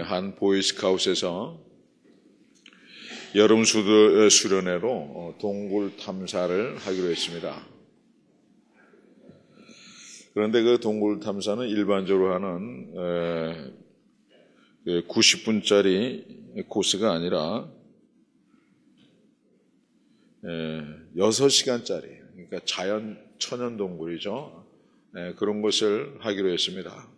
한 보이스카웃에서 여름 수련회로 동굴 탐사를 하기로 했습니다. 그런데 그 동굴 탐사는 일반적으로 하는 90분짜리 코스가 아니라 6시간짜리, 그러니까 천연 동굴이죠. 그런 것을 하기로 했습니다.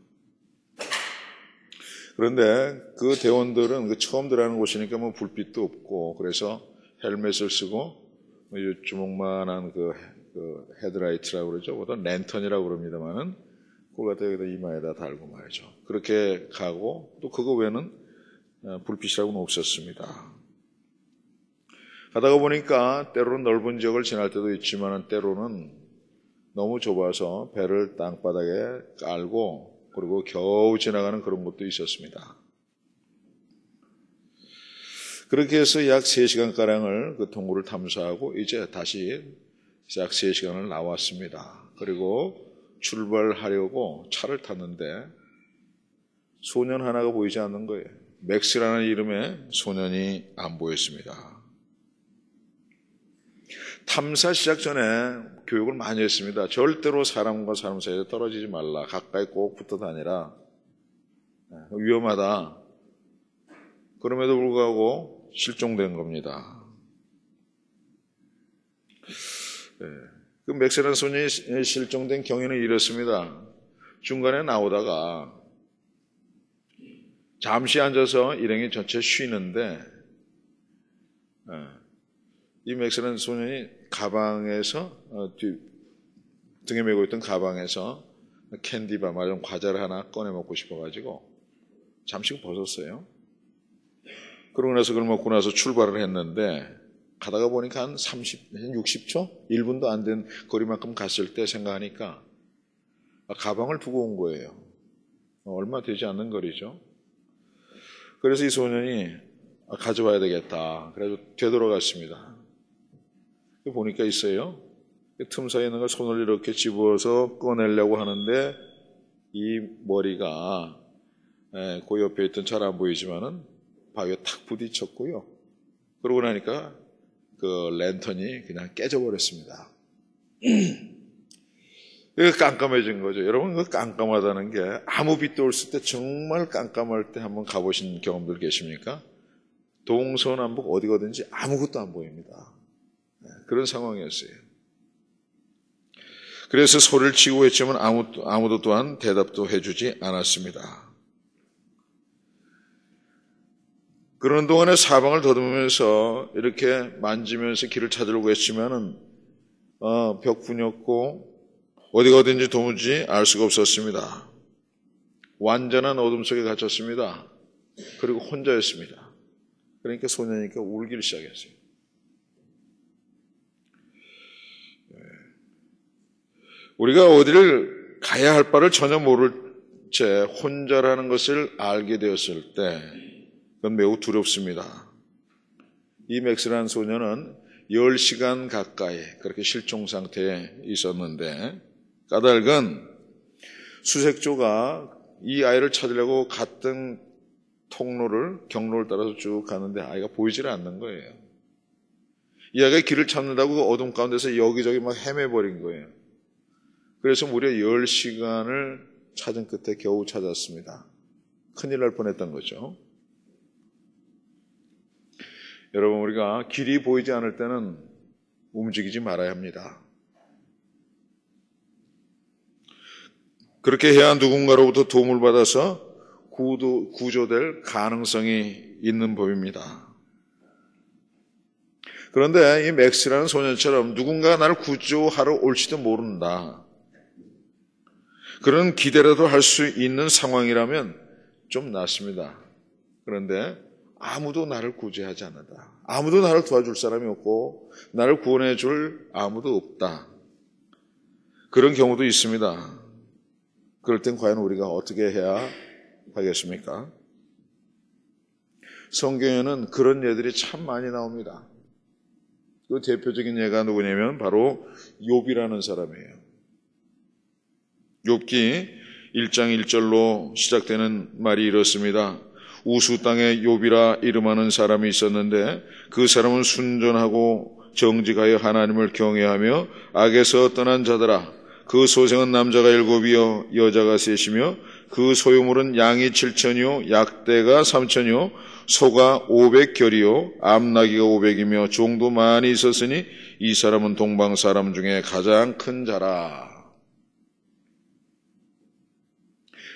그런데 그 대원들은 처음 들어가는 곳이니까 뭐 불빛도 없고, 그래서 헬멧을 쓰고 주먹만한 그 헤드라이트라고 그러죠. 보다 랜턴이라고 그럽니다만은 그걸 갖다 여기다 이마에다 달고 말이죠. 그렇게 가고, 또 그거 외에는 불빛이라고는 없었습니다. 가다가 보니까 때로는 넓은 지역을 지날 때도 있지만 때로는 너무 좁아서 배를 땅바닥에 깔고 그리고 겨우 지나가는 그런 곳도 있었습니다. 그렇게 해서 약 3시간가량을 그 동굴을 탐사하고 이제 다시 약 3시간을 나왔습니다. 그리고 출발하려고 차를 탔는데 소년 하나가 보이지 않는 거예요. 맥스라는 이름의 소년이 안 보였습니다. 탐사 시작 전에 교육을 많이 했습니다. 절대로 사람과 사람 사이에 떨어지지 말라. 가까이 꼭 붙어 다니라. 위험하다. 그럼에도 불구하고 실종된 겁니다. 그 맥스라는 소년이 실종된 경위는 이렇습니다. 중간에 나오다가 잠시 앉아서 일행이 전체 쉬는데 이 맥스라는 소년이 가방에서 등에 메고 있던 가방에서 캔디바 말하자면 과자를 하나 꺼내 먹고 싶어가지고 잠시 벗었어요. 그러고 나서 그걸 먹고 나서 출발을 했는데 가다가 보니까 한 60초? 1분도 안 된 거리만큼 갔을 때 생각하니까 가방을 두고 온 거예요. 얼마 되지 않는 거리죠. 그래서 이 소년이 가져와야 되겠다. 그래서 되돌아갔습니다. 보니까 있어요. 틈 사이에 있는 걸 손을 이렇게 집어서 꺼내려고 하는데 이 머리가 그 옆에 있던 잘 안 보이지만은 바위에 탁 부딪혔고요. 그러고 나니까 그 랜턴이 그냥 깨져버렸습니다. 이거 깜깜해진 거죠. 여러분, 그 깜깜하다는 게 아무 빛도 없을 때 정말 깜깜할 때 한번 가보신 경험들 계십니까? 동서남북 어디 가든지 아무것도 안 보입니다. 그런 상황이었어요. 그래서 소리를 치고 했지만 아무도 또한 대답도 해주지 않았습니다. 그런 동안에 사방을 더듬으면서 이렇게 만지면서 길을 찾으려고 했지만은 벽뿐이었고 어디가 어딘지 도무지 알 수가 없었습니다. 완전한 어둠 속에 갇혔습니다. 그리고 혼자였습니다. 그러니까 소년이니까 울기를 시작했어요. 우리가 어디를 가야 할 바를 전혀 모를 채 혼자라는 것을 알게 되었을 때 그건 매우 두렵습니다. 이 맥스라는 소년은 10시간 가까이 그렇게 실종 상태에 있었는데 까닭은 수색조가 이 아이를 찾으려고 갔던 경로를 따라서 쭉 가는데 아이가 보이질 않는 거예요. 이 아이가 길을 찾는다고 어둠 가운데서 여기저기 막 헤매버린 거예요. 그래서 무려 10시간을 찾은 끝에 겨우 찾았습니다. 큰일 날 뻔했던 거죠. 여러분, 우리가 길이 보이지 않을 때는 움직이지 말아야 합니다. 그렇게 해야 누군가로부터 도움을 받아서 구조될 가능성이 있는 법입니다. 그런데 이 맥스라는 소년처럼 누군가가 나를 구조하러 올지도 모른다. 그런 기대라도 할 수 있는 상황이라면 좀 낫습니다. 그런데 아무도 나를 구제하지 않는다. 아무도 나를 도와줄 사람이 없고 나를 구원해 줄 아무도 없다. 그런 경우도 있습니다. 그럴 땐 과연 우리가 어떻게 해야 하겠습니까? 성경에는 그런 예들이 참 많이 나옵니다. 그 대표적인 예가 누구냐면 바로 욥이라는 사람이에요. 욥기 1장 1절로 시작되는 말이 이렇습니다. 우수 땅에 욥이라 이름하는 사람이 있었는데 그 사람은 순전하고 정직하여 하나님을 경외하며 악에서 떠난 자더라. 그 소생은 남자가 7이요 여자가 3이며 그 소유물은 양이 7천이요 약대가 3천이요 소가 500결이요 암나귀가 500이며 종도 많이 있었으니 이 사람은 동방 사람 중에 가장 큰 자라.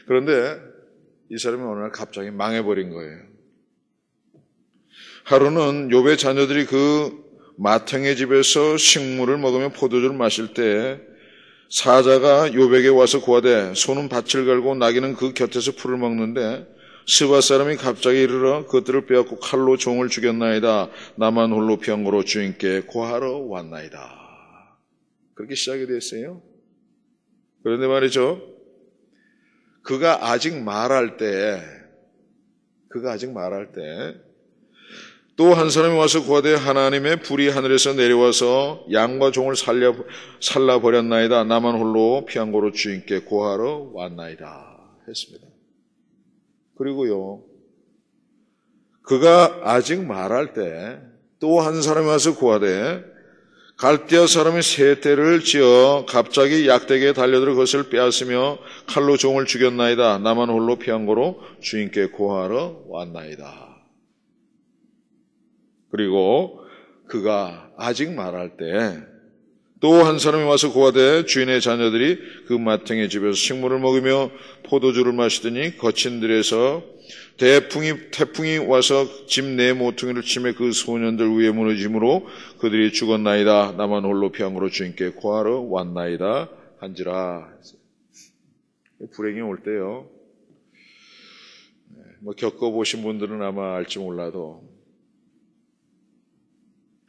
그런데 이 사람이 어느 날 갑자기 망해버린 거예요. 하루는 욥의 자녀들이 그 마탱의 집에서 식물을 먹으며 포도주를 마실 때 사자가 욥에게 와서 고하되 소는 밭을 갈고 나귀는 그 곁에서 풀을 먹는데 스바 사람이 갑자기 이르러 그것들을 빼앗고 칼로 종을 죽였나이다. 나만 홀로 피한 거로 주인께 고하러 왔나이다. 그렇게 시작이 됐어요. 그런데 말이죠, 그가 아직 말할 때 또 한 사람이 와서 고하되 하나님의 불이 하늘에서 내려와서 양과 종을 살라버렸나이다. 나만 홀로 피한 고로 주인께 고하러 왔나이다 했습니다. 그리고요, 그가 아직 말할 때 또 한 사람이 와서 고하되 갈대아 사람이 세 떼를 지어 갑자기 약대기에 달려들어 그것을 빼앗으며 칼로 종을 죽였나이다. 나만 홀로 피한 고로 주인께 고하러 왔나이다. 그리고 그가 아직 말할 때 또 한 사람이 와서 고하되 주인의 자녀들이 그 마탱의 집에서 식물을 먹으며 포도주를 마시더니 거친 들에서 태풍이 와서 집 내 모퉁이를 치매 그 소년들 위에 무너짐으로 그들이 죽었나이다. 나만 홀로 피한 거로 주인께 고하러 왔나이다 한지라. 불행이 올 때요, 겪어보신 분들은 아마 알지 몰라도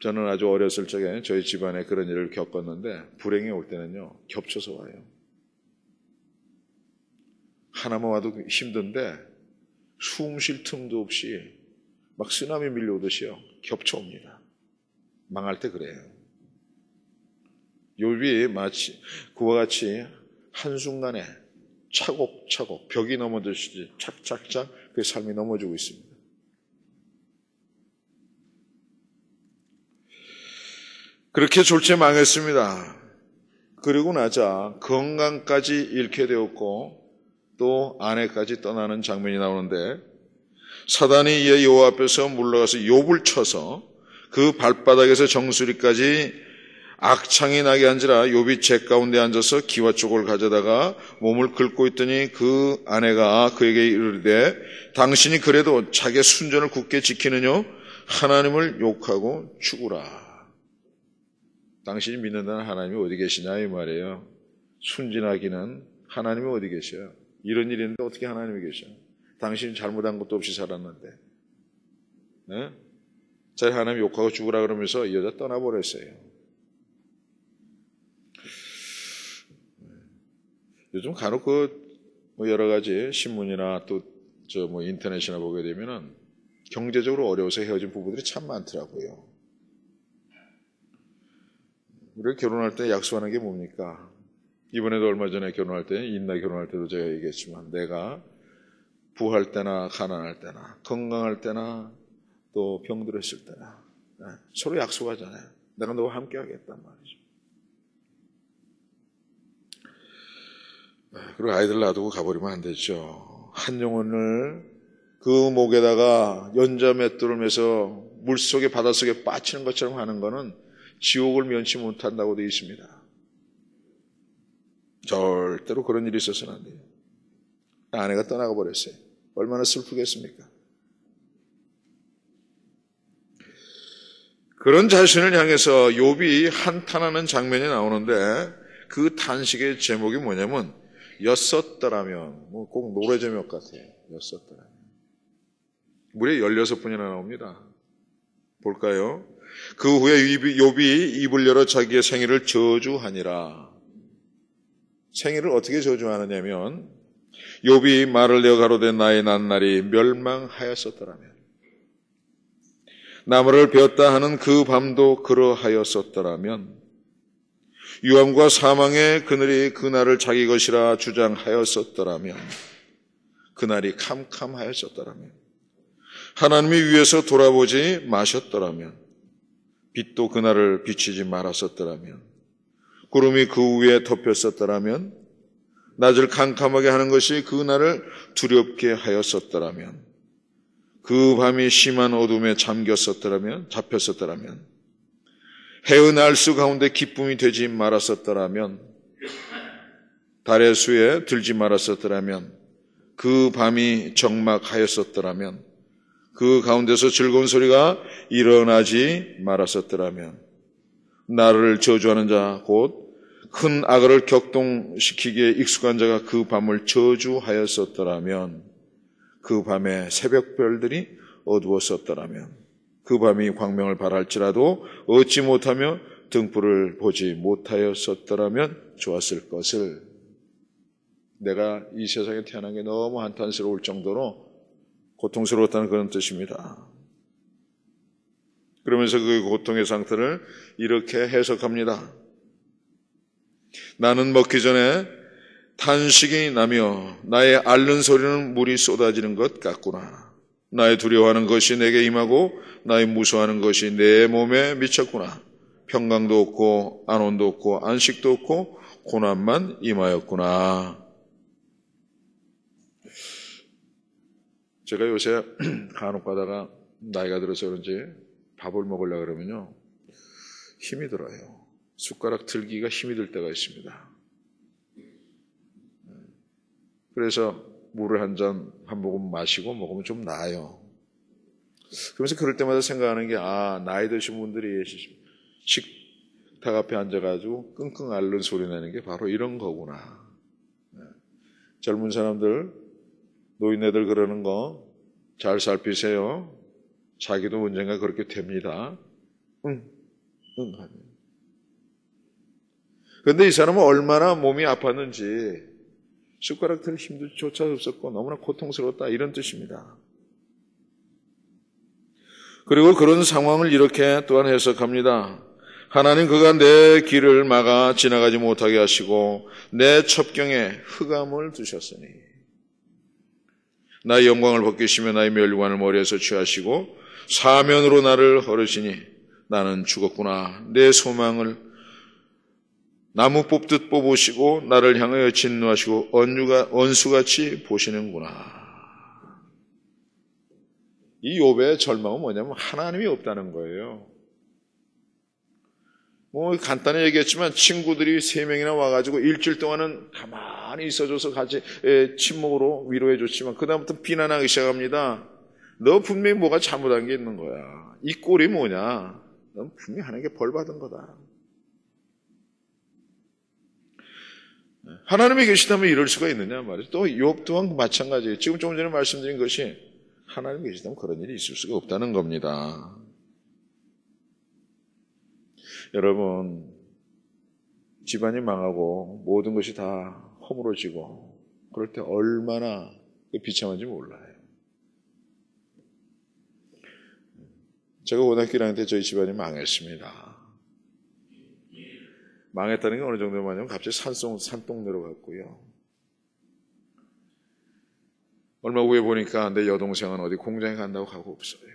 저는 아주 어렸을 적에 저희 집안에 그런 일을 겪었는데 불행이 올 때는요 겹쳐서 와요. 하나만 와도 힘든데 숨 쉴 틈도 없이 막 쓰나미 밀려오듯이요 겹쳐옵니다. 망할 때 그래요. 욥이 마치 그와 같이 한순간에 차곡차곡 벽이 넘어지듯이 착착착 그 삶이 넘어지고 있습니다. 그렇게 졸지에 망했습니다. 그리고 나자 건강까지 잃게 되었고 또 아내까지 떠나는 장면이 나오는데 사단이 이에 여호와 앞에서 물러가서 욥을 쳐서 그 발바닥에서 정수리까지 악창이 나게 한지라. 욥이 재 가운데 앉아서 기와쪽을 가져다가 몸을 긁고 있더니 그 아내가 그에게 이르되 당신이 그래도 자기의 순전을 굳게 지키느냐? 하나님을 욕하고 죽으라. 당신이 믿는다는 하나님이 어디 계시냐 이 말이에요. 순진하기는 하나님이 어디 계셔요? 이런 일이 있는데 어떻게 하나님이 계셔? 당신이 잘못한 것도 없이 살았는데. 네? 자기 하나님 욕하고 죽으라 그러면서 이 여자 떠나버렸어요. 요즘 간혹 여러 가지 신문이나 또 인터넷이나 보게 되면은 경제적으로 어려워서 헤어진 부부들이 참 많더라고요. 우리가 결혼할 때 약속하는 게 뭡니까? 이번에도 얼마 전에 결혼할 때, 인나 결혼할 때도 제가 얘기했지만 내가 부할 때나 가난할 때나 건강할 때나 또 병들었을 때나 서로 약속하잖아요. 내가 너와 함께 하겠단 말이죠. 그리고 아이들 놔두고 가버리면 안 되죠. 한 영혼을 그 목에다가 연자 맷돌을 매서 물속에 바닷속에 빠치는 것처럼 하는 거는 지옥을 면치 못한다고 되어 있습니다. 절대로 그런 일이 있어서는 안 돼요. 아내가 떠나가 버렸어요. 얼마나 슬프겠습니까? 그런 자신을 향해서 욥이 한탄하는 장면이 나오는데 그 탄식의 제목이 뭐냐면 였었더라면, 꼭 노래 제목 같아요. 였었더라면. 무려 16번이나 나옵니다. 볼까요? 그 후에 욥이 입을 열어 자기의 생일을 저주하니라. 생일을 어떻게 저주하느냐면 욥이 말을 내어 가로되 나의 난날이 멸망하였었더라면, 나무를 베었다 하는 그 밤도 그러하였었더라면, 유암과 사망의 그늘이 그날을 자기 것이라 주장하였었더라면, 그날이 캄캄하였었더라면, 하나님이 위에서 돌아보지 마셨더라면, 빛도 그날을 비추지 말았었더라면, 구름이 그 위에 덮였었더라면, 낮을 캄캄하게 하는 것이 그날을 두렵게 하였었더라면, 그 밤이 심한 어둠에 잡혔었더라면, 해의 날수 가운데 기쁨이 되지 말았었더라면, 달의 수에 들지 말았었더라면, 그 밤이 적막하였었더라면, 그 가운데서 즐거운 소리가 일어나지 말았었더라면, 나를 저주하는 자 곧 큰 악을 격동시키기에 익숙한 자가 그 밤을 저주하였었더라면, 그 밤에 새벽별들이 어두웠었더라면, 그 밤이 광명을 발할지라도 얻지 못하며 등불을 보지 못하였었더라면 좋았을 것을. 내가 이 세상에 태어난 게 너무 한탄스러울 정도로 고통스러웠다는 그런 뜻입니다. 그러면서 그 고통의 상태를 이렇게 해석합니다. 나는 먹기 전에 탄식이 나며 나의 앓는 소리는 물이 쏟아지는 것 같구나. 나의 두려워하는 것이 내게 임하고 나의 무서워하는 것이 내 몸에 미쳤구나. 평강도 없고 안온도 없고 안식도 없고 고난만 임하였구나. 제가 요새 간혹 가다가 나이가 들어서 그런지 밥을 먹으려고 그러면요, 힘이 들어요. 숟가락 들기가 힘이 들 때가 있습니다. 그래서 물을 한 모금 마시고 먹으면 좀 나아요. 그러면서 그럴 때마다 생각하는 게, 나이 드신 분들이 식탁 앞에 앉아가지고 끙끙 앓는 소리 내는 게 바로 이런 거구나. 젊은 사람들, 노인네들 그러는 거 잘 살피세요. 자기도 언젠가 그렇게 됩니다. 응. 그런데 이 사람은 얼마나 몸이 아팠는지 숟가락 들 힘조차 없었고 너무나 고통스러웠다, 이런 뜻입니다. 그리고 그런 상황을 이렇게 또한 해석합니다. 하나님 그가 내 길을 막아 지나가지 못하게 하시고 내 첩경에 흑암을 두셨으니, 나의 영광을 벗기시며 나의 멸관을 머리에서 취하시고 사면으로 나를 허르시니 나는 죽었구나. 내 소망을 나무 뽑듯 뽑으시고 나를 향하여 진노하시고 원수같이 보시는구나. 이 욥의 절망은 뭐냐면 하나님이 없다는 거예요. 간단히 얘기했지만 친구들이 3명이나 와가지고 일주일 동안은 가만히 있어줘서 같이 침묵으로 위로해 줬지만 그 다음부터 비난하기 시작합니다. 너 분명히 뭐가 잘못한 게 있는 거야. 이 꼴이 뭐냐. 넌 분명히 하나님께 벌 받은 거다. 하나님이 계시다면 이럴 수가 있느냐 말이죠. 또 욥 또한 마찬가지예요. 지금 조금 전에 말씀드린 것이 하나님이 계시다면 그런 일이 있을 수가 없다는 겁니다. 여러분, 집안이 망하고 모든 것이 다 허물어지고 그럴 때 얼마나 비참한지 몰라요. 제가 고등학교 1학년 때 저희 집안이 망했습니다. 망했다는 게 어느 정도냐면 갑자기 산동 내려갔고요. 얼마 후에 보니까 내 여동생은 어디 공장에 간다고 가고 없어요.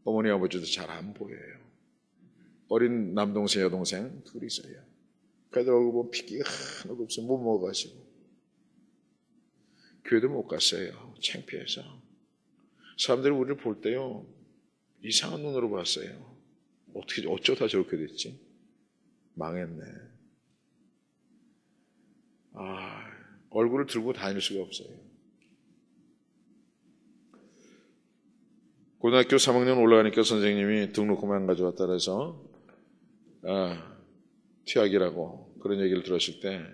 어머니 아버지도 잘 안 보여요. 어린 남동생 여동생 둘이 있어요. 그들 얼굴 보면 핏기가 하나도 없어요. 못 먹어가지고 교회도 못 갔어요. 창피해서. 사람들이 우리를 볼 때요 이상한 눈으로 봤어요. 어쩌다 저렇게 됐지? 망했네. 얼굴을 들고 다닐 수가 없어요. 고등학교 3학년 올라가니까 선생님이 등록금을 안 가져왔다 그래서 퇴학이라고 그런 얘기를 들었을 때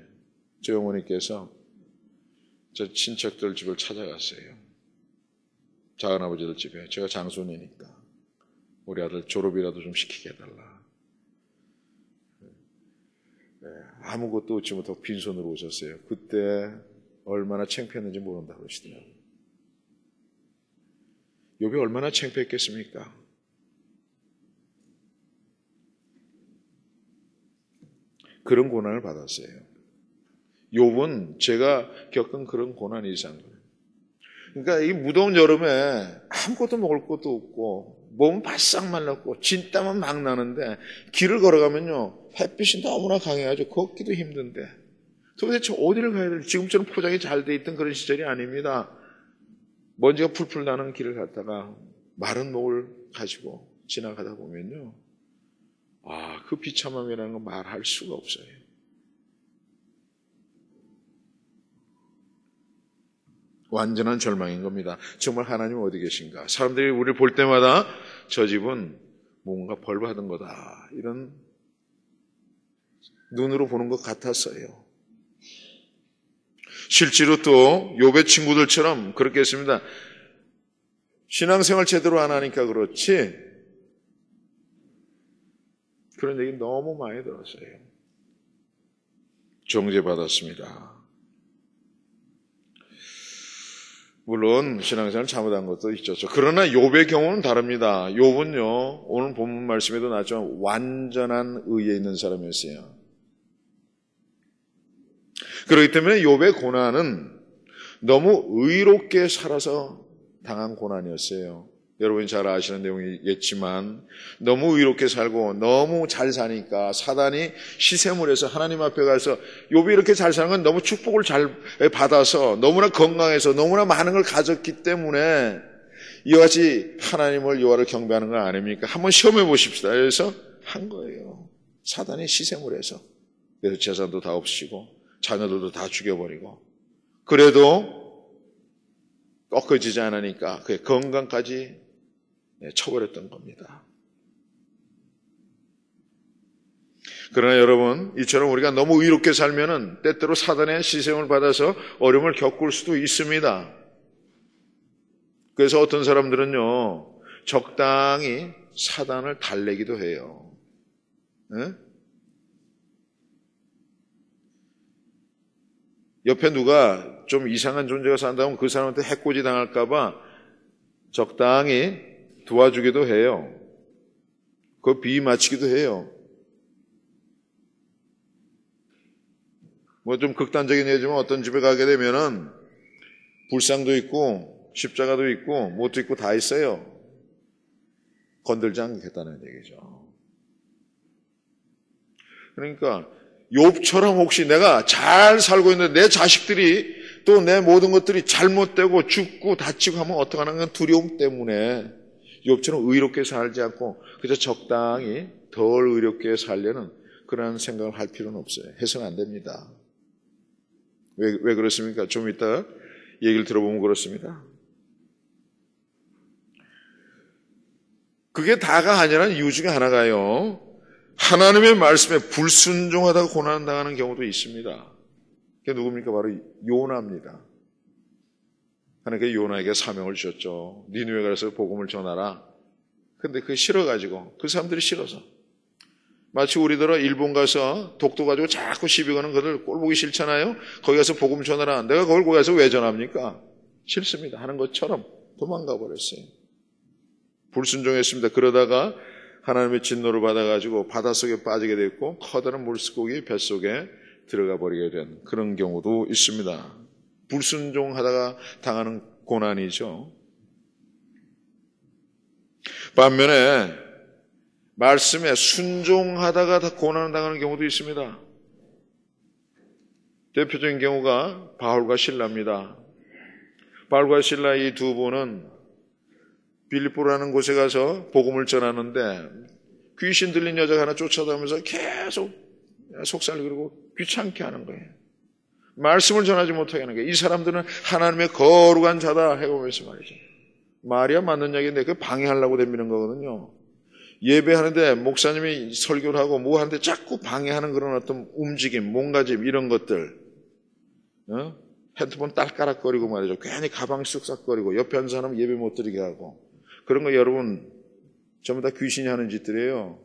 저희 어머니께서 저 친척들 집을 찾아갔어요. 작은아버지들 집에. 제가 장손이니까 우리 아들 졸업이라도 좀 시키게 해달라. 아무것도 얻지 못하고 빈손으로 오셨어요. 그때 얼마나 창피했는지 모른다고 그러시더라고요. 욥이 얼마나 창피했겠습니까? 그런 고난을 받았어요. 욥은 제가 겪은 그런 고난 이상을 그러니까 이 무더운 여름에 아무것도 먹을 것도 없고 몸은 바싹 말랐고 진땀은 막 나는데 길을 걸어가면요 햇빛이 너무나 강해가지고 걷기도 힘든데 도대체 어디를 가야 될지 지금처럼 포장이 잘 돼 있던 그런 시절이 아닙니다. 먼지가 풀풀 나는 길을 갔다가 마른 목을 가지고 지나가다 보면요 그 비참함이라는 건 말할 수가 없어요. 완전한 절망인 겁니다. 정말 하나님 어디 계신가? 사람들이 우리를 볼 때마다 저 집은 뭔가 벌 받은 거다 이런 눈으로 보는 것 같았어요. 실제로 또 욥의 친구들처럼 그렇게 했습니다. 신앙생활 제대로 안 하니까 그렇지 그런 얘기 너무 많이 들었어요. 정죄받았습니다. 물론 신앙생활 잘못한 것도 있었죠. 그러나 욥의 경우는 다릅니다. 욥은요 오늘 본문 말씀에도 나왔지만 완전한 의에 있는 사람이었어요. 그렇기 때문에 욥의 고난은 너무 의롭게 살아서 당한 고난이었어요. 여러분이 잘 아시는 내용이겠지만 너무 의롭게 살고 너무 잘 사니까 사단이 시샘을 해서 하나님 앞에 가서 욥이 이렇게 잘 사는 건 너무 축복을 잘 받아서 너무나 건강해서 너무나 많은 걸 가졌기 때문에 이와 같이 하나님을 여호와를 경배하는 건 아닙니까? 한번 시험해 보십시다. 그래서 한 거예요. 사단이 시샘을 해서 그래서 재산도 다 없애고 자녀들도 다 죽여버리고 그래도 꺾어지지 않으니까 그의 건강까지 쳐버렸던 겁니다. 그러나 여러분 이처럼 우리가 너무 의롭게 살면은 때때로 사단의 시샘을 받아서 어려움을 겪을 수도 있습니다. 그래서 어떤 사람들은요 적당히 사단을 달래기도 해요. 네? 옆에 누가 좀 이상한 존재가 산다면 그 사람한테 해코지 당할까봐 적당히 도와주기도 해요. 그 비위 맞추기도 해요. 뭐 좀 극단적인 예지만 어떤 집에 가게 되면은 불상도 있고 십자가도 있고 못도 있고 다 있어요. 건들지 않겠다는 얘기죠. 그러니까 욥처럼 혹시 내가 잘 살고 있는데 내 자식들이 또 내 모든 것들이 잘못되고 죽고 다치고 하면 어떡하는 건 두려움 때문에 욥처럼 의롭게 살지 않고 그저 적당히 덜 의롭게 살려는 그런 생각을 할 필요는 없어요. 해서는 안 됩니다. 왜 그렇습니까? 좀 이따 얘기를 들어보면 그렇습니다. 그게 다가 아니라는 이유 중에 하나가요. 하나님의 말씀에 불순종하다가 고난당하는 경우도 있습니다. 그게 누굽니까? 바로 요나입니다. 하나님께서 요나에게 사명을 주셨죠. 니느웨 가서 복음을 전하라. 근데 그게 싫어가지고 그 사람들이 싫어서 마치 우리들은 일본 가서 독도 가지고 자꾸 시비 거는 그들 꼴 보기 싫잖아요. 거기 가서 복음 전하라. 내가 거기 가서 왜 전합니까? 싫습니다. 하는 것처럼 도망가 버렸어요. 불순종했습니다. 그러다가 하나님의 진노를 받아가지고 바닷속에 빠지게 됐고 커다란 물고기 뱃속에 들어가 버리게 된 그런 경우도 있습니다. 불순종하다가 당하는 고난이죠. 반면에 말씀에 순종하다가 다 고난을 당하는 경우도 있습니다. 대표적인 경우가 바울과 실라입니다. 바울과 실라 이 두 분은 빌립보라는 곳에 가서 복음을 전하는데 귀신 들린 여자가 하나 쫓아다니면서 계속 속살리고 귀찮게 하는 거예요. 말씀을 전하지 못하게 하는 거예요. 이 사람들은 하나님의 거룩한 자다 해보면서 말이죠. 말이야 맞는 얘기인데 그 방해하려고 덤비는 거거든요. 예배하는데 목사님이 설교를 하고 뭐 하는데 자꾸 방해하는 그런 어떤 움직임, 몸가짐 이런 것들. 핸드폰 딸까락거리고 말이죠. 괜히 가방 쓱싹거리고 옆에 앉은 사람 예배 못 드리게 하고 그런 거 여러분 전부 다 귀신이 하는 짓들이에요.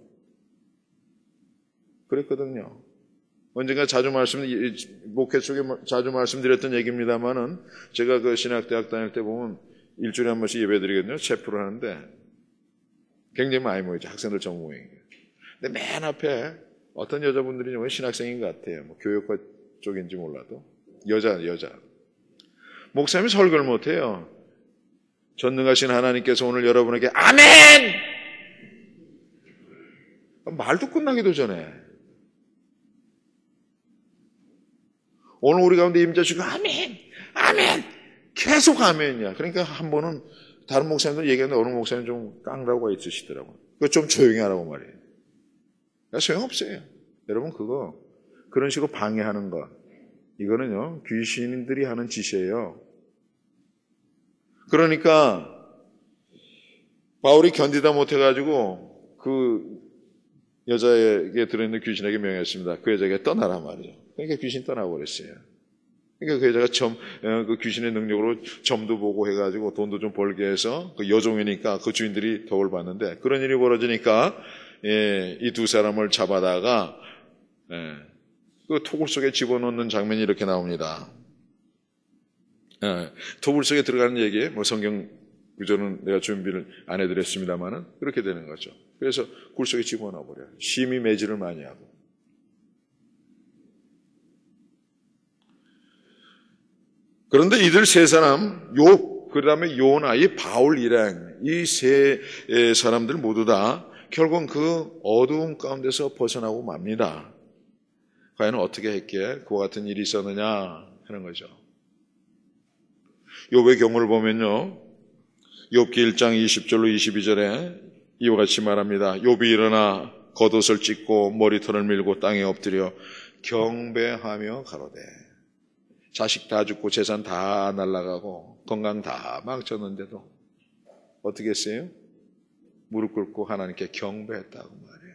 그랬거든요. 언젠가 목회 쪽에 자주 말씀드렸던 얘기입니다만은 제가 그 신학대학 다닐 때 보면 일주일에 한 번씩 예배 드리거든요. 체프를 하는데 굉장히 많이 모이죠. 학생들 전부 모이는 거예요. 근데 맨 앞에 어떤 여자분들이 신학생인 것 같아요. 뭐 교육과 쪽인지 몰라도. 여자. 목사님이 설교를 못해요. 전능하신 하나님께서 오늘 여러분에게 아멘! 말도 끝나기도 전에 오늘 우리 가운데 임재주시고 아멘! 아멘! 계속 아멘이야. 그러니까 한 번은 다른 목사님들 얘기하는데 어느 목사님 좀 깡라고가 있으시더라고요. 그거 좀 조용히 하라고 말이에요. 소용없어요. 여러분 그런 식으로 방해하는 거 이거는요 귀신들이 하는 짓이에요. 그러니까 바울이 견디다 못해가지고 그 여자에게 들어있는 귀신에게 명했습니다. 그 여자에게 떠나라 말이죠. 그러니까 귀신 떠나버렸어요. 그러니까 그 여자가 그 귀신의 능력으로 점도 보고 해가지고 돈도 좀 벌게 해서 그 여종이니까 그 주인들이 덕을 봤는데 그런 일이 벌어지니까 이 두 사람을 잡아다가 그 토굴 속에 집어넣는 장면이 이렇게 나옵니다. 토굴 속에 들어가는 얘기에 뭐 성경 구절은 내가 준비를 안 해드렸습니다만은 그렇게 되는 거죠. 그래서 굴 속에 집어넣어버려요. 심히 매질을 많이 하고. 그런데 이들 세 사람, 그 다음에 요나, 이 바울 일행, 이 세 사람들 모두 다 결국은 그 어두움 가운데서 벗어나고 맙니다. 과연 어떻게 했기에 그와 같은 일이 있었느냐 하는 거죠. 욥의 경우를 보면요. 욥기 1장 20절로 22절에 이와 같이 말합니다. 욥이 일어나 겉옷을 찢고 머리털을 밀고 땅에 엎드려 경배하며 가로되 자식 다 죽고 재산 다 날아가고 건강 다 망쳤는데도 어떻게 했어요? 무릎 꿇고 하나님께 경배했다고 말해요.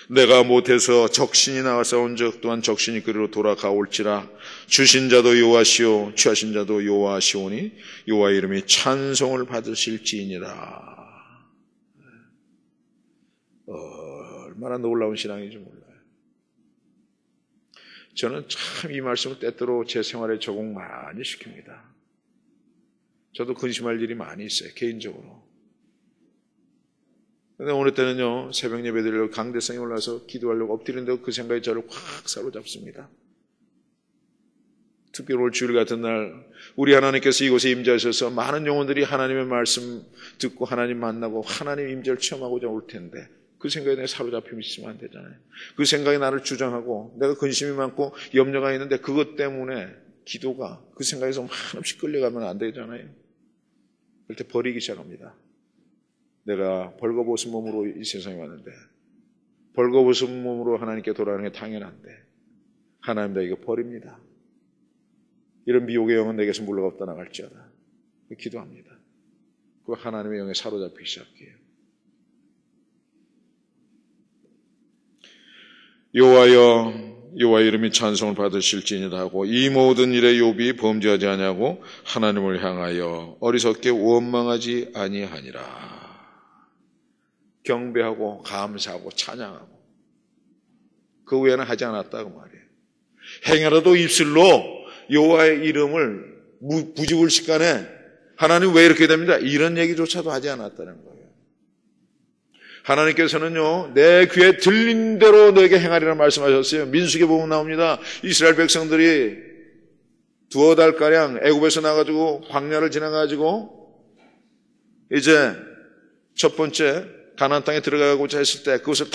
내가 못해서 적신이 나와서 온 적 또한 적신이 그리로 돌아가올지라 주신 자도 여호와시오 취하신 자도 여호와시오니 여호와 이름이 찬송을 받으실지니라. 얼마나 놀라운 신앙인지 몰라요. 저는 참 이 말씀을 때때로 제 생활에 적용 많이 시킵니다. 저도 근심할 일이 많이 있어요. 개인적으로. 근데 어느 때는요, 새벽 예배 드리려고 강대상에 올라서 기도하려고 엎드리는데 그 생각이 저를 확 사로잡습니다. 특별히 오늘 주일 같은 날, 우리 하나님께서 이곳에 임재하셔서 많은 영혼들이 하나님의 말씀 듣고 하나님 만나고 하나님 임재를 체험하고자 올 텐데, 그 생각에 내가 사로잡힘이 있으면 안 되잖아요. 그 생각이 나를 주장하고, 내가 근심이 많고 염려가 있는데 그것 때문에 기도가 그 생각에서 한없이 끌려가면 안 되잖아요. 그럴 때 버리기 시작합니다. 내가 벌거벗은 몸으로 이 세상에 왔는데 벌거벗은 몸으로 하나님께 돌아가는 게 당연한데 하나님 나 이거 버립니다. 이런 미혹의 영은 내게서 물러가 떠나갈지어다. 기도합니다. 그 하나님의 영에 사로잡히기 시작해요. 여호와 이름이 찬송을 받으실지니라 하고 이 모든 일에 욥이 범죄하지 아니하고 하나님을 향하여 어리석게 원망하지 아니하니라. 경배하고 감사하고 찬양하고 그 외에는 하지 않았다고 말이에요. 행여라도 입술로 여호와의 이름을 부지불식간에 하나님 왜 이렇게 됩니다? 이런 얘기조차도 하지 않았다는 거예요. 하나님께서는요, 내 귀에 들린 대로 너에게 행하리라 말씀하셨어요. 민수기에 보면 나옵니다. 이스라엘 백성들이 두어 달가량 애굽에서 나가지고 광야를 지나가지고 이제 첫 번째 가나안 땅에 들어가고자 했을 때 그것을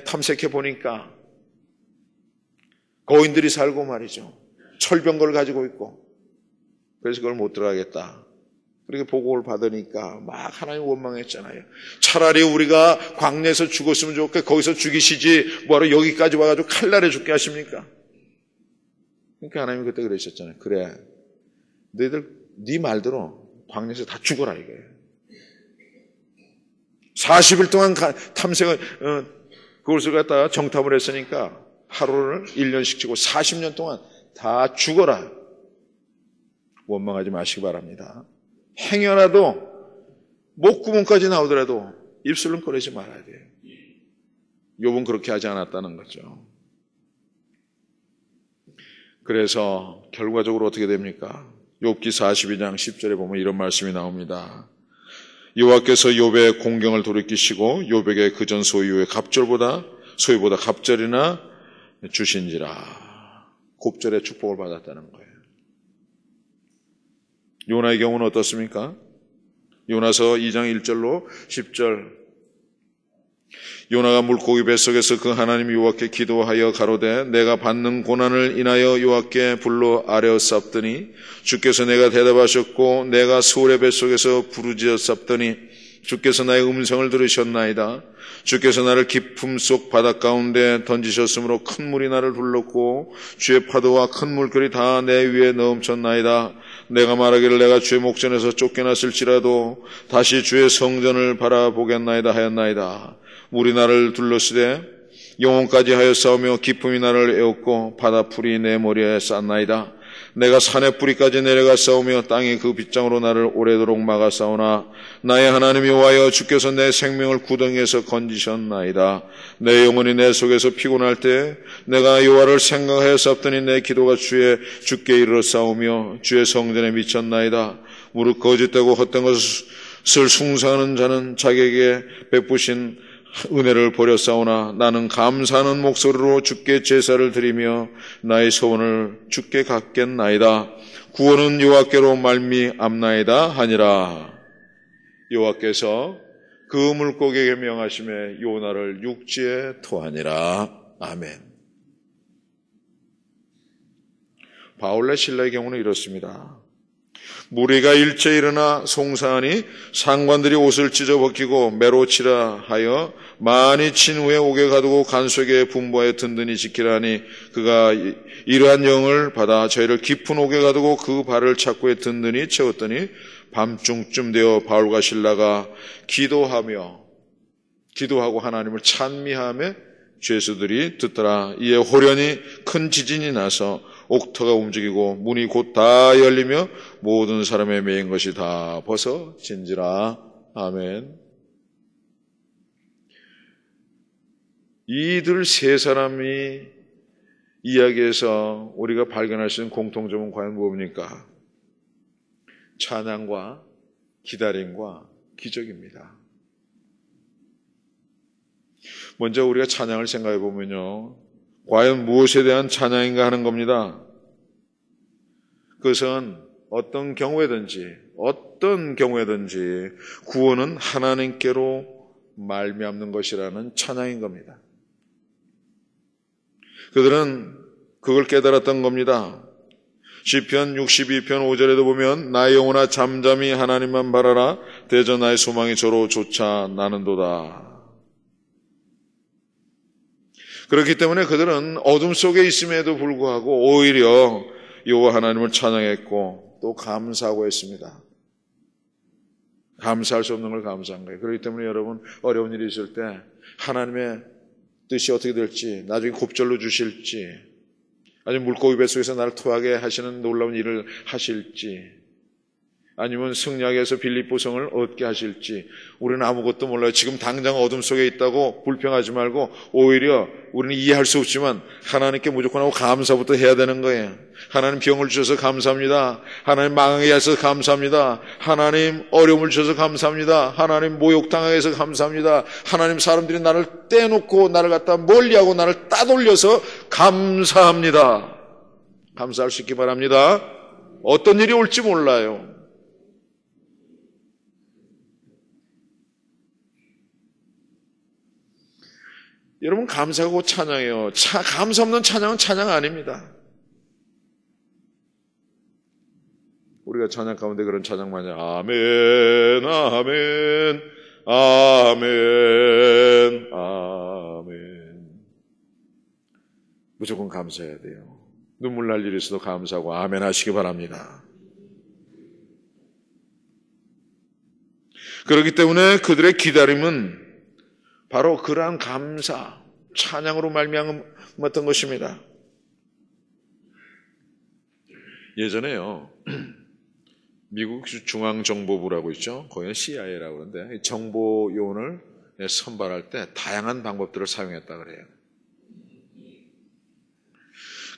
탐색해 보니까 거인들이 살고 말이죠. 철병거를 가지고 있고 그래서 그걸 못 들어가겠다. 그렇게 보고를 받으니까 막 하나님 원망했잖아요. 차라리 우리가 광야에서 죽었으면 좋겠고 거기서 죽이시지 뭐하러 여기까지 와가지고 칼날에 죽게 하십니까? 그러니까 하나님이 그때 그러셨잖아요. 그래, 너희들 네 말대로 광야에서 다 죽어라 이거예요. 40일 동안 탐색을 그것을 갖다가 정탐을 했으니까 하루를 1년씩 치고 40년 동안 다 죽어라. 원망하지 마시기 바랍니다. 행여라도 목구멍까지 나오더라도 입술은 꺼내지 말아야 돼요. 욥은 그렇게 하지 않았다는 거죠. 그래서 결과적으로 어떻게 됩니까? 욥기 42장 10절에 보면 이런 말씀이 나옵니다. 여호와께서 욥의 공경을 돌이키시고 욥에게 그전 소유의 소유보다 갑절이나 주신지라. 곱절의 축복을 받았다는 거예요. 요나의 경우는 어떻습니까? 요나서 2장 1절로 10절. 요나가 물고기 뱃속에서 그 하나님 여호와께 기도하여 가로되 내가 받는 고난을 인하여 여호와께 불러 아뢰었사옵더니 주께서 내가 대답하셨고 내가 스올의 뱃속에서 부르짖었사옵더니 주께서 나의 음성을 들으셨나이다. 주께서 나를 깊음 속 바닷 가운데 던지셨으므로 큰 물이 나를 둘렀고 주의 파도와 큰 물결이 다 내 위에 넘쳤나이다. 내가 말하기를 내가 주의 목전에서 쫓겨났을지라도 다시 주의 성전을 바라보겠나이다 하였나이다. 물이 나를 둘렀으되 영혼까지 하였사오며 기품이 나를 에웠고 바다풀이 내 머리에 쌌나이다. 내가 산의 뿌리까지 내려갔사오며 땅이 그 빗장으로 나를 오래도록 막았사오나 나의 하나님 여호와여 주께서 내 생명을 구덩이에서 건지셨나이다. 내 영혼이 내 속에서 피곤할 때 내가 여호와를 생각하였사옵더니 내 기도가 주께 이르렀사오며 주의 성전에 미쳤나이다. 무릇 거짓되고 헛된 것을 숭상하는 자는 자기에게 베푸신 은혜를 버렸사오나 나는 감사하는 목소리로 주께 제사를 드리며 나의 소원을 주께 갖겠나이다. 구원은 여호와께로 말미암나이다 하니라. 여호와께서 그 물고기에게 명하심에 요나를 육지에 토하니라. 아멘. 바울과 실라의 경우는 이렇습니다. 무리가 일제히 일어나 송사하니 상관들이 옷을 찢어 벗기고 매로 치라 하여 많이 친 후에 옥에 가두고 간수에게 분부하여 든든히 지키라 하니 그가 이러한 영을 받아 저희를 깊은 옥에 가두고 그 발을 착고에 든든히 채웠더니 밤중쯤 되어 바울과 실라가 기도하고 하나님을 찬미하며 죄수들이 듣더라. 이에 호련히 큰 지진이 나서 옥터가 움직이고 문이 곧 다 열리며 모든 사람의 매인 것이 다 벗어진지라. 아멘. 이들 세 사람이 이야기에서 우리가 발견할 수 있는 공통점은 과연 무엇입니까? 찬양과 기다림과 기적입니다. 먼저 우리가 찬양을 생각해 보면요, 과연 무엇에 대한 찬양인가 하는 겁니다. 그것은 어떤 경우에든지 구원은 하나님께로 말미암는 것이라는 찬양인 겁니다. 그들은 그걸 깨달았던 겁니다. 시편 62편 5절에도 보면 나의 영혼아 잠잠히 하나님만 바라라 대저 나의 소망이 저로 솟아 나는도다. 그렇기 때문에 그들은 어둠 속에 있음에도 불구하고 오히려 여호와 하나님을 찬양했고 또 감사하고 했습니다. 감사할 수 없는 걸 감사한 거예요. 그렇기 때문에 여러분 어려운 일이 있을 때 하나님의 뜻이 어떻게 될지, 나중에 곱절로 주실지, 아니면 물고기 뱃속에서 나를 토하게 하시는 놀라운 일을 하실지, 아니면 승리하게해서 빌립보성을 얻게 하실지 우리는 아무것도 몰라요. 지금 당장 어둠 속에 있다고 불평하지 말고 오히려 우리는 이해할 수 없지만 하나님께 무조건 하고 감사부터 해야 되는 거예요. 하나님 병을 주셔서 감사합니다. 하나님 망하게 하셔서 감사합니다. 하나님 어려움을 주셔서 감사합니다. 하나님 모욕당하게 해서 감사합니다. 하나님 사람들이 나를 떼놓고 나를 갖다 멀리하고 나를 따돌려서 감사합니다. 감사할 수 있기 바랍니다. 어떤 일이 올지 몰라요. 여러분 감사하고 찬양해요. 감사 없는 찬양은 찬양 아닙니다. 우리가 찬양 가운데 그런 찬양 많이 아멘 아멘 아멘 아멘 무조건 감사해야 돼요. 눈물 날 일이 있어도 감사하고 아멘 하시기 바랍니다. 그렇기 때문에 그들의 기다림은 바로 그러한 감사, 찬양으로 말미암았던 것입니다. 예전에요, 미국 중앙정보부라고 있죠. 거기는 CIA라고 그러는데 정보 요원을 선발할 때 다양한 방법들을 사용했다 그래요.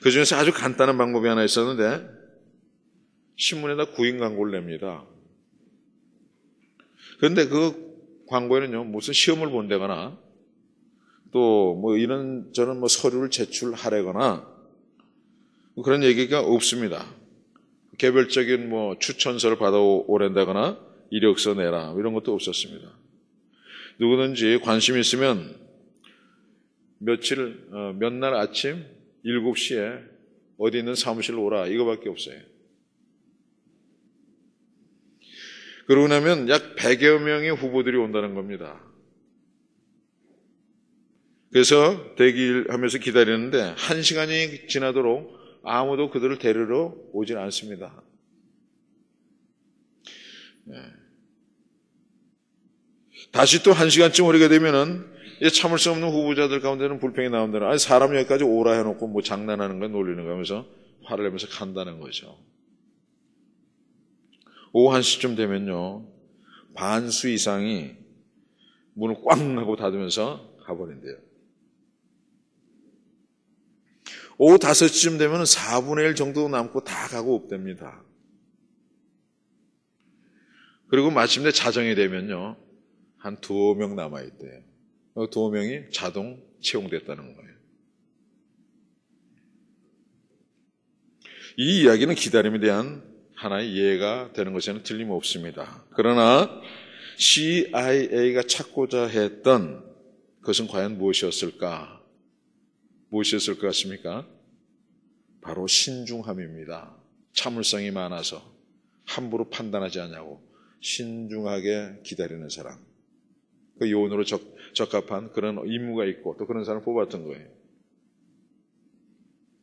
그 중에서 아주 간단한 방법이 하나 있었는데 신문에다 구인 광고를 냅니다. 그런데 그 광고에는요, 무슨 시험을 본다거나 또 뭐 이런저런 서류를 제출하려거나 그런 얘기가 없습니다. 개별적인 추천서를 받아오랜다거나 이력서 내라 이런 것도 없었습니다. 누구든지 관심 있으면 몇날 아침 7시에 어디 있는 사무실로 오라 이거밖에 없어요. 그러고 나면 약 100여 명의 후보들이 온다는 겁니다. 그래서 대기하면서 기다리는데 1시간이 지나도록 아무도 그들을 데리러 오질 않습니다. 다시 또 1시간쯤 오게 되면은 참을 수 없는 후보자들 가운데는 불평이 나온다는, 아니 사람 여기까지 오라 해놓고 장난하는 거 놀리는 거 하면서 화를 내면서 간다는 거죠. 오후 1시쯤 되면요 반수 이상이 문을 꽝 하고 닫으면서 가버린대요. 오후 5시쯤 되면 4분의 1 정도 남고 다 가고 없답니다. 그리고 마침내 자정이 되면요 한 2명 남아있대요. 2명이 자동 채용됐다는 거예요. 이 이야기는 기다림에 대한 하나의 예가 되는 것에는 틀림없습니다. 그러나 CIA가 찾고자 했던 그것은 과연 무엇이었을까? 무엇이었을 것 같습니까? 바로 신중함입니다. 참을성이 많아서 함부로 판단하지 않냐고 신중하게 기다리는 사람. 그 요원으로 적합한 그런 임무가 있고 또 그런 사람을 뽑았던 거예요.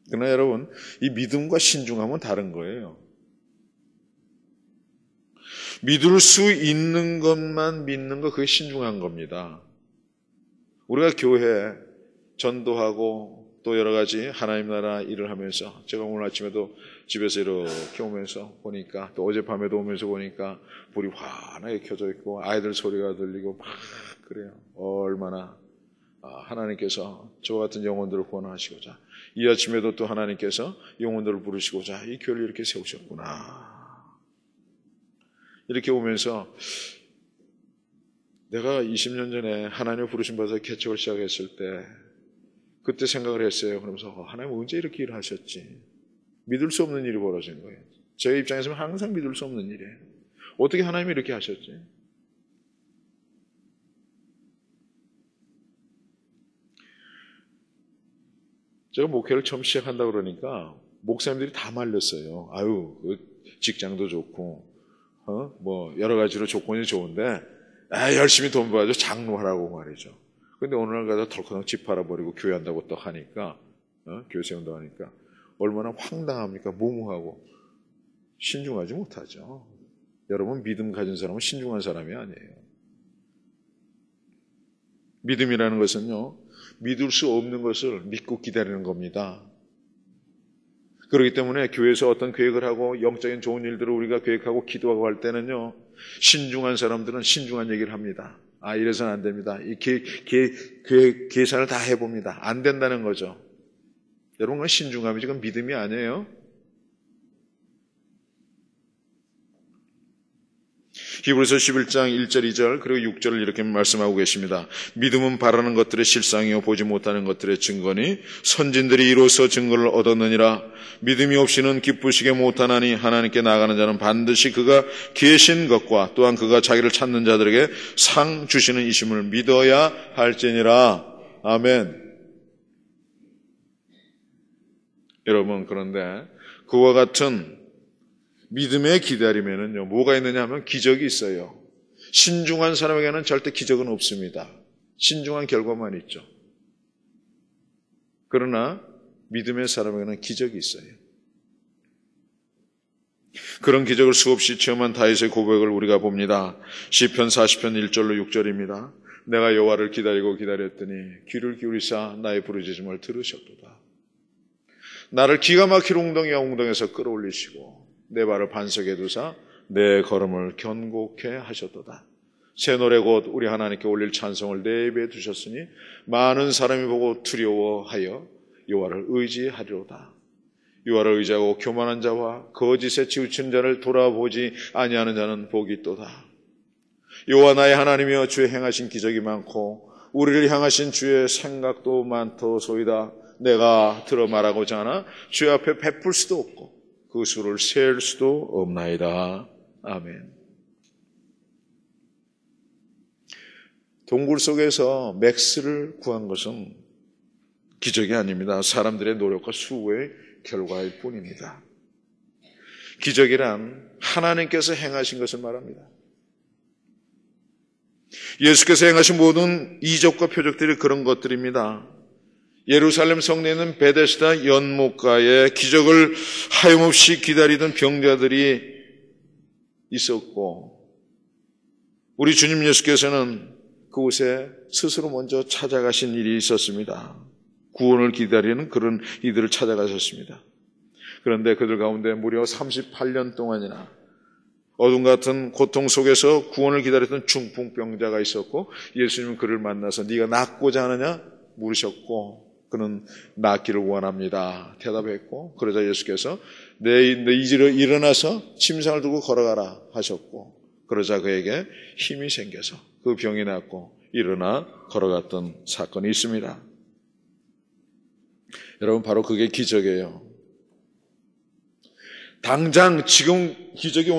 그러나 여러분, 이 믿음과 신중함은 다른 거예요. 믿을 수 있는 것만 믿는 거, 그게 신중한 겁니다. 우리가 교회 전도하고 또 여러 가지 하나님 나라 일을 하면서, 제가 오늘 아침에도 집에서 이렇게 오면서 보니까, 또 어젯밤에도 오면서 보니까 불이 환하게 켜져 있고 아이들 소리가 들리고 막 그래요. 얼마나 하나님께서 저와 같은 영혼들을 구원하시고자, 이 아침에도 또 하나님께서 영혼들을 부르시고자 이 교회를 이렇게 세우셨구나. 이렇게 오면서 내가 20년 전에 하나님의 부르심 받아서 개척을 시작했을 때 그때 생각을 했어요. 그러면서 하나님 언제 이렇게 일을 하셨지? 믿을 수 없는 일이 벌어진 거예요. 제 입장에서는 항상 믿을 수 없는 일이에요. 어떻게 하나님이 이렇게 하셨지? 제가 목회를 처음 시작한다 그러니까 목사님들이 다 말렸어요. 아유, 직장도 좋고 여러 가지로 조건이 좋은데 열심히 돈 벌어서 장로하라고 말이죠. 근데 어느 날 가서 덜커덩 집 팔아버리고 교회 한다고 또 하니까 교회 세운다고 하니까 얼마나 황당합니까? 무모하고 신중하지 못하죠. 여러분, 믿음 가진 사람은 신중한 사람이 아니에요. 믿음이라는 것은요, 믿을 수 없는 것을 믿고 기다리는 겁니다. 그렇기 때문에 교회에서 어떤 계획을 하고 영적인 좋은 일들을 우리가 계획하고 기도하고 할 때는요, 신중한 사람들은 신중한 얘기를 합니다. 이래서는 안 됩니다. 이 계산을 다 해봅니다. 안 된다는 거죠. 여러분, 그건 신중함이지 그건 믿음이 아니에요. 히브리서 11장 1절 2절 그리고 6절을 이렇게 말씀하고 계십니다. 믿음은 바라는 것들의 실상이요 보지 못하는 것들의 증거니 선진들이 이로써 증거를 얻었느니라. 믿음이 없이는 기쁘시게 못하나니 하나님께 나아가는 자는 반드시 그가 계신 것과 또한 그가 자기를 찾는 자들에게 상 주시는 이심을 믿어야 할지니라. 아멘. 여러분, 그런데 그와 같은 믿음의 기다림에는요, 뭐가 있느냐 하면 기적이 있어요. 신중한 사람에게는 절대 기적은 없습니다. 신중한 결과만 있죠. 그러나 믿음의 사람에게는 기적이 있어요. 그런 기적을 수없이 체험한 다윗의 고백을 우리가 봅니다. 시편 40편 1절로 6절입니다. 내가 여호와를 기다리고 기다렸더니 귀를 기울이사 나의 부르짖음을 들으셨도다. 나를 기가 막힐 웅덩이와 웅덩이에서 끌어올리시고 내 발을 반석에 두사 내 걸음을 견고케 하셨도다. 새 노래 곧 우리 하나님께 올릴 찬송을 내 입에 두셨으니 많은 사람이 보고 두려워하여 여호와를 의지하리로다. 여호와를 의지하고 교만한 자와 거짓에 치우친 자를 돌아보지 아니하는 자는 복이 있도다. 여호와 나의 하나님이여, 주의 행하신 기적이 많고 우리를 향하신 주의 생각도 많도소이다. 내가 들어 말하고자 하나 주의 앞에 베풀 수도 없고 그 수를 셀 수도 없나이다. 아멘. 동굴 속에서 맥스를 구한 것은 기적이 아닙니다. 사람들의 노력과 수고의 결과일 뿐입니다. 기적이란 하나님께서 행하신 것을 말합니다. 예수께서 행하신 모든 이적과 표적들이 그런 것들입니다. 예루살렘 성내에 있는 베데스다 연못가에 기적을 하염없이 기다리던 병자들이 있었고, 우리 주님 예수께서는 그곳에 스스로 먼저 찾아가신 일이 있었습니다. 구원을 기다리는 그런 이들을 찾아가셨습니다. 그런데 그들 가운데 무려 38년 동안이나 어둠 같은 고통 속에서 구원을 기다렸던 중풍병자가 있었고, 예수님은 그를 만나서 네가 낫고자 하느냐 물으셨고, 그는 낫기를 원합니다 대답했고, 그러자 예수께서 내 이지로 일어나서 침상을 두고 걸어가라 하셨고, 그러자 그에게 힘이 생겨서 그 병이 낫고 일어나 걸어갔던 사건이 있습니다. 여러분, 바로 그게 기적이에요. 당장 지금 기적이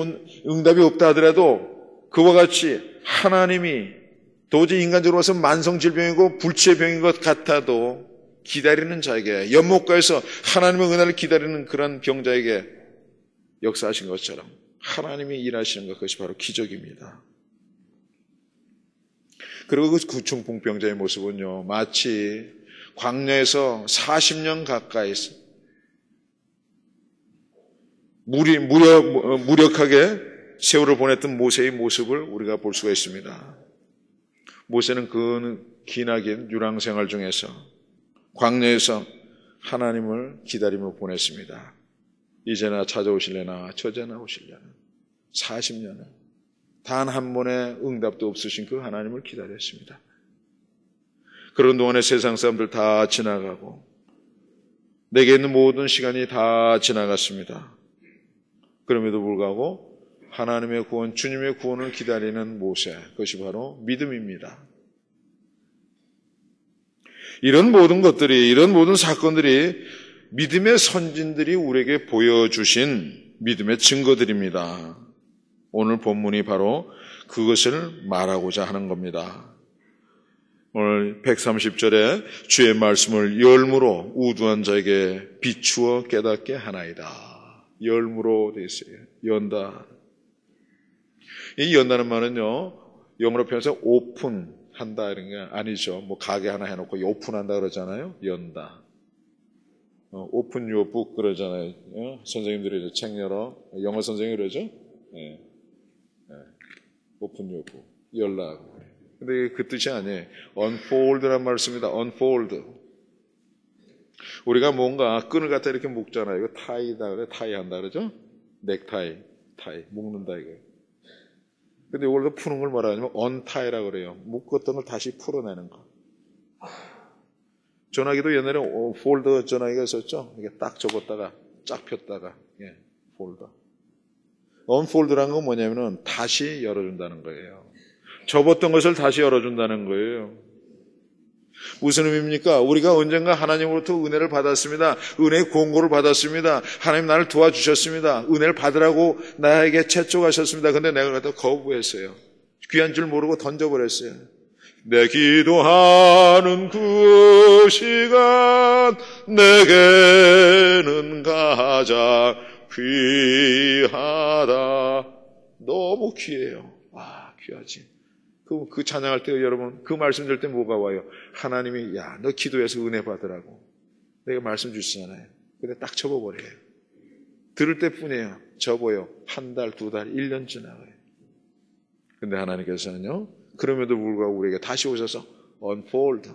응답이 없다 하더라도 그와 같이 하나님이 도저히 인간적으로 봐서 만성질병이고 불치의 병인 것 같아도 기다리는 자에게, 연못가에서 하나님의 은혜를 기다리는 그런 병자에게 역사하신 것처럼 하나님이 일하시는 것, 그것이 바로 기적입니다. 그리고 그 중풍병자의 모습은요, 마치 광야에서 40년 가까이서 무력하게 세월을 보냈던 모세의 모습을 우리가 볼 수가 있습니다. 모세는 그 기나긴 유랑생활 중에서 광야에서 하나님을 기다리며 보냈습니다. 이제나 찾아오실래나 저제나 오실래나 40년을 단 한 번의 응답도 없으신 그 하나님을 기다렸습니다. 그런 동안에 세상 사람들 다 지나가고 내게 있는 모든 시간이 다 지나갔습니다. 그럼에도 불구하고 하나님의 구원, 주님의 구원을 기다리는 모세, 그것이 바로 믿음입니다. 이런 모든 것들이, 이런 모든 사건들이 믿음의 선진들이 우리에게 보여주신 믿음의 증거들입니다. 오늘 본문이 바로 그것을 말하고자 하는 겁니다. 오늘 130절에 주의 말씀을 열무로 우두한 자에게 비추어 깨닫게 하나이다. 열무로 되어 있어요. 연다. 이 연다는 말은요, 영어로 표현해서 오픈한다 이런 게 아니죠. 뭐 가게 하나 해놓고 오픈한다 그러잖아요. 연다. 오픈 your book 그러잖아요. 선생님들이 책 열어. 영어 선생님이 그러죠. 네. 오픈 your book. 열라. 근데 그 뜻이 아니에요. unfold란 말을 씁니다. unfold. 우리가 뭔가 끈을 갖다 이렇게 묶잖아요. 이거 타이다 그래. 타이 한다 그러죠. 넥타이, 타이. 묶는다 이거. 근데 이걸 푸는 걸 뭐라 하냐면 untie라고 그래요. 묶었던 걸 다시 풀어내는 거. 전화기도 옛날에 폴더 전화기가 있었죠. 이게 딱 접었다가 쫙 폈다가 폴더. unfold라는 건 뭐냐면은 다시 열어준다는 거예요. 접었던 것을 다시 열어준다는 거예요. 무슨 의미입니까? 우리가 언젠가 하나님으로부터 은혜를 받았습니다. 은혜의 공고를 받았습니다. 하나님 나를 도와주셨습니다. 은혜를 받으라고 나에게 채쪽하셨습니다. 근데 내가 그것도 거부했어요. 귀한 줄 모르고 던져버렸어요. 내 기도하는 그 시간 내게는 가장 귀하다. 너무 귀해요. 귀하지. 그 찬양할 때 여러분 그 말씀 들 때 뭐가 와요? 하나님이 야, 너 기도해서 은혜 받으라고 내가 말씀 주시잖아요. 근데 딱 접어버려요. 들을 때뿐이에요. 접어요. 한 달, 두 달, 1년 지나가요. 근데 하나님께서는요, 그럼에도 불구하고 우리에게 다시 오셔서 unfold,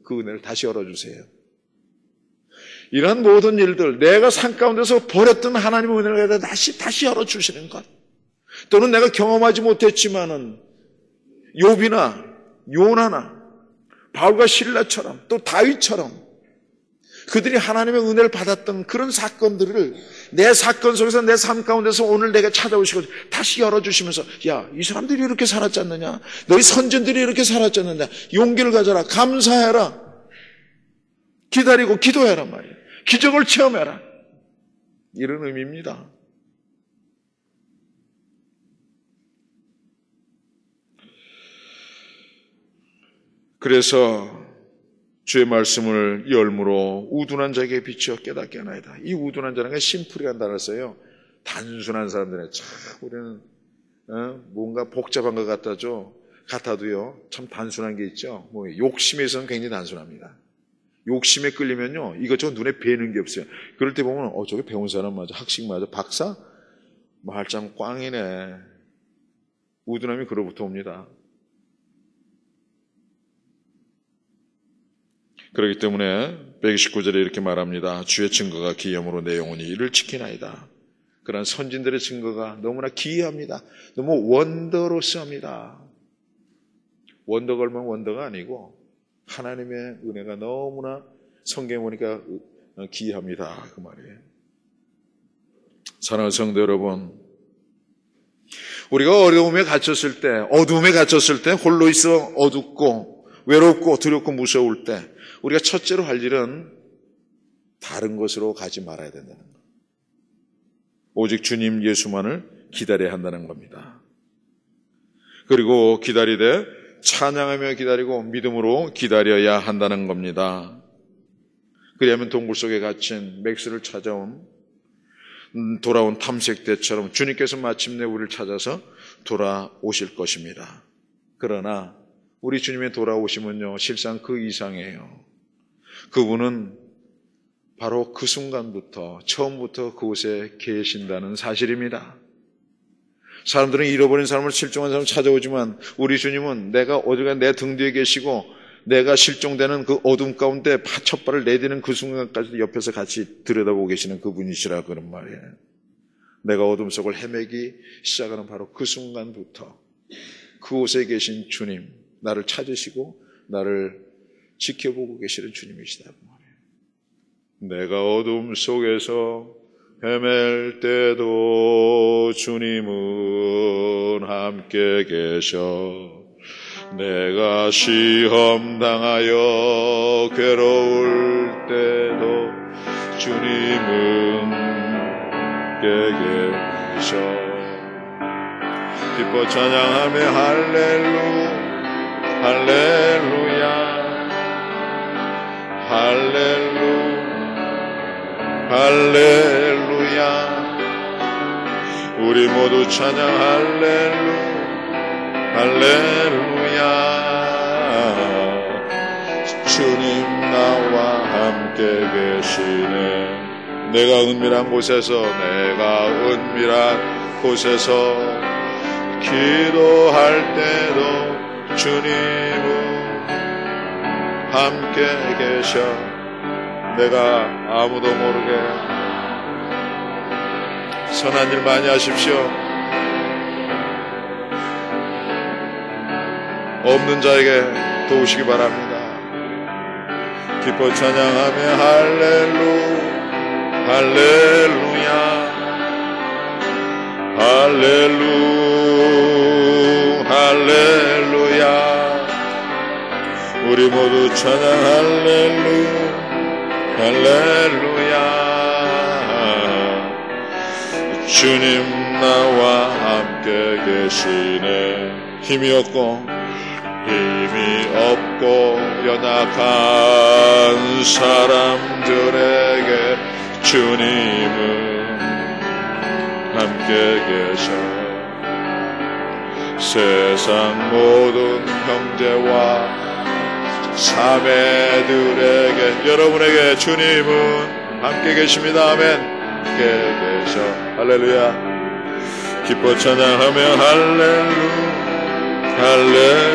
그 은혜를 다시 열어주세요. 이러한 모든 일들, 내가 삶 가운데서 버렸던 하나님의 은혜를 다시 열어주시는 것, 또는 내가 경험하지 못했지만은 욥이나 요나나 바울과 실라처럼 또 다윗처럼 그들이 하나님의 은혜를 받았던 그런 사건들을 내 사건 속에서 내 삶 가운데서 오늘 내게 찾아오시고 다시 열어주시면서 야, 이 사람들이 이렇게 살았지 않느냐? 너희 선진들이 이렇게 살았지 않느냐? 용기를 가져라. 감사해라. 기다리고 기도해라 말이에요. 기적을 체험해라. 이런 의미입니다. 그래서 주의 말씀을 열무로 우둔한 자에게 비추어 깨닫게 하나이다. 이 우둔한 자는 심플이라는 단어를 써요. 단순한 사람들에 참 우리는 뭔가 복잡한 것 같아도요 참 단순한 게 있죠. 뭐 욕심에서는 굉장히 단순합니다. 욕심에 끌리면요 이것저것 눈에 뵈는 게 없어요. 그럴 때 보면 저게 배운 사람 맞아, 학식 맞아, 박사? 말짱 꽝이네. 우둔함이 그로부터 옵니다. 그렇기 때문에 129절에 이렇게 말합니다. 주의 증거가 기염으로 내 영혼이 이를 지키나이다. 그런 선진들의 증거가 너무나 기이합니다. 너무 원더로스합니다. 원더가 얼마나 원더가 아니고 하나님의 은혜가 너무나 성경에 보니까 기이합니다. 그 말이에요. 사랑하는 성도 여러분, 우리가 어려움에 갇혔을 때, 어두움에 갇혔을 때, 홀로 있어 어둡고 외롭고 두렵고 무서울 때 우리가 첫째로 할 일은 다른 것으로 가지 말아야 된다는 것. 오직 주님 예수만을 기다려야 한다는 겁니다. 그리고 기다리되 찬양하며 기다리고 믿음으로 기다려야 한다는 겁니다. 그리하면 동굴 속에 갇힌 맥스를 찾아온 돌아온 탐색대처럼 주님께서 마침내 우리를 찾아서 돌아오실 것입니다. 그러나 우리 주님의 돌아오심은요 실상 그 이상이에요. 그분은 바로 그 순간부터 처음부터 그곳에 계신다는 사실입니다. 사람들은 잃어버린 사람을 실종한 사람을 찾아오지만 우리 주님은 내가 어디가 내 등 뒤에 계시고 내가 실종되는 그 어둠 가운데 첫 발을 내디는 그 순간까지도 옆에서 같이 들여다보고 계시는 그분이시라 그런 말이에요. 내가 어둠 속을 헤매기 시작하는 바로 그 순간부터 그곳에 계신 주님, 나를 찾으시고 나를 지켜보고 계시는 주님이시다 그 말이에요. 내가 어둠 속에서 헤맬 때도 주님은 함께 계셔. 내가 시험 당하여 괴로울 때도 주님은 함께 계셔. 기뻐 찬양하며 할렐루야 할렐루야. 우리 모두 찬양 할렐루야. 주님 나와 함께 계시네. 내가 은밀한 곳에서 기도할 때도 주님은 함께 계셔. 내가 아무도 모르게 선한 일 많이 하십시오. 없는 자에게 도우시기 바랍니다. 기뻐 찬양하며 할렐루야. 우리 모두 찬양 할렐루야. 주님 나와 함께 계시네. 힘이 없고 연약한 사람들에게 주님은 함께 계셔. 세상 모든 형제와 자매들에게 여러분에게 주님은 함께 계십니다. 아멘. 함께 계셔. 할렐루야. 기뻐 찬양하며 할렐루야. 할렐루야.